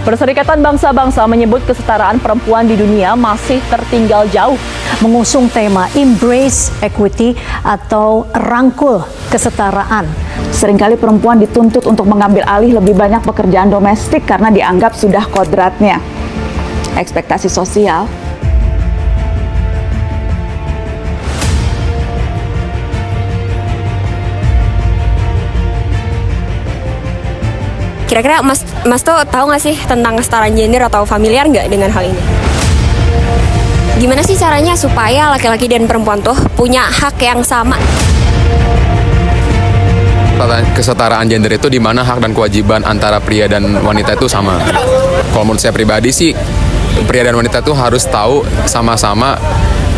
Perserikatan Bangsa-Bangsa menyebut kesetaraan perempuan di dunia masih tertinggal jauh. Mengusung tema Embrace Equity atau rangkul kesetaraan. Seringkali perempuan dituntut untuk mengambil alih lebih banyak pekerjaan domestik karena dianggap sudah kodratnya. Ekspektasi sosial. Kira-kira Mas tuh tahu nggak sih tentang kesetaraan gender atau familiar nggak dengan hal ini? Gimana sih caranya supaya laki-laki dan perempuan tuh punya hak yang sama? Kesetaraan gender itu di mana hak dan kewajiban antara pria dan wanita itu sama. Kalau menurut saya pribadi sih, pria dan wanita itu harus tahu sama-sama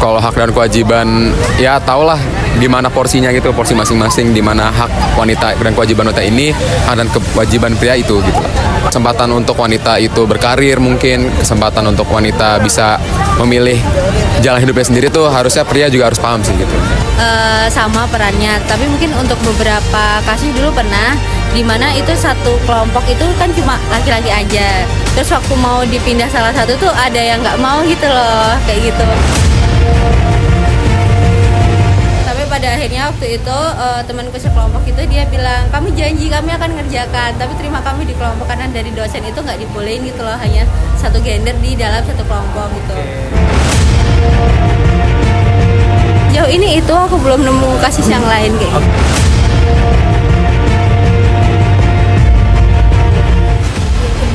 kalau hak dan kewajiban, ya tahulah di mana porsinya gitu, porsi masing-masing, di mana hak wanita dan kewajiban wanita ini, hak dan kewajiban pria itu gitu. Kesempatan untuk wanita itu berkarir mungkin, kesempatan untuk wanita bisa memilih jalan hidupnya sendiri tuh harusnya pria juga harus paham sih gitu. Sama perannya, tapi mungkin untuk beberapa kasus dulu pernah di mana itu satu kelompok itu kan cuma laki-laki aja. Terus waktu mau dipindah salah satu tuh ada yang nggak mau gitu loh, kayak gitu. Tapi pada akhirnya waktu itu temanku sekelompok itu dia bilang, kami janji kami akan ngerjakan, tapi terima kami di kelompok karena dari dosen itu nggak dibolehin gitu loh, hanya satu gender di dalam satu kelompok gitu. Jauh ini itu aku belum nemu kasus yang lain kayak gitu.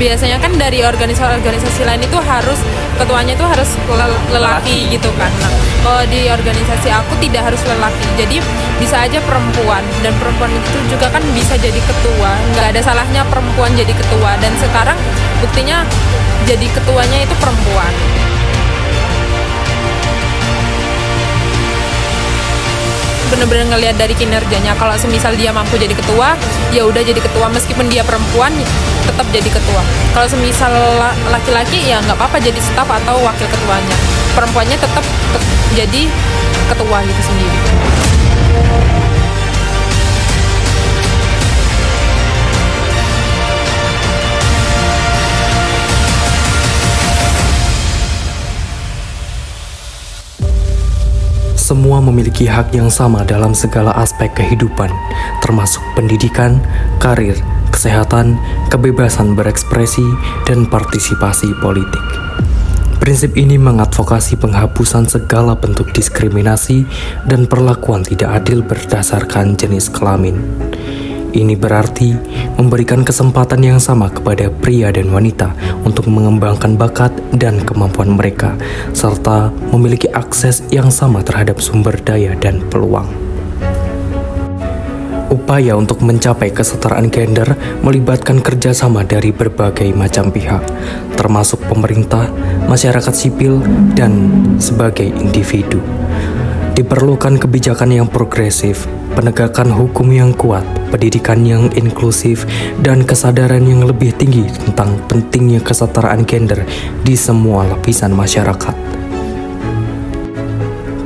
Biasanya kan dari organisasi lain itu harus ketuanya itu harus lelaki gitu kan. Nah, kalau di organisasi aku tidak harus lelaki, jadi bisa aja perempuan, dan perempuan itu juga kan bisa jadi ketua. Nggak ada salahnya perempuan jadi ketua, dan sekarang buktinya jadi ketuanya itu perempuan. Bener-bener ngelihat dari kinerjanya. Kalau semisal dia mampu jadi ketua, ya udah jadi ketua, meskipun dia perempuan tetap jadi ketua. Kalau semisal laki-laki ya nggak apa-apa jadi staf atau wakil ketuanya. Perempuannya tetap jadi ketua gitu sendiri. Semua memiliki hak yang sama dalam segala aspek kehidupan, termasuk pendidikan, karir, kesehatan, kebebasan berekspresi, dan partisipasi politik. Prinsip ini mengadvokasi penghapusan segala bentuk diskriminasi dan perlakuan tidak adil berdasarkan jenis kelamin. Ini berarti memberikan kesempatan yang sama kepada pria dan wanita untuk mengembangkan bakat dan kemampuan mereka, serta memiliki akses yang sama terhadap sumber daya dan peluang. Upaya untuk mencapai kesetaraan gender melibatkan kerjasama dari berbagai macam pihak, termasuk pemerintah, masyarakat sipil, dan sebagai individu. Diperlukan kebijakan yang progresif, penegakan hukum yang kuat, pendidikan yang inklusif, dan kesadaran yang lebih tinggi tentang pentingnya kesetaraan gender di semua lapisan masyarakat.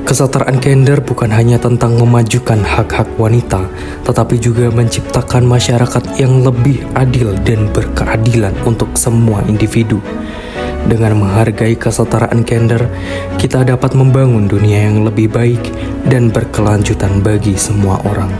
Kesetaraan gender bukan hanya tentang memajukan hak-hak wanita, tetapi juga menciptakan masyarakat yang lebih adil dan berkeadilan untuk semua individu. Dengan menghargai kesetaraan gender, kita dapat membangun dunia yang lebih baik dan berkelanjutan bagi semua orang.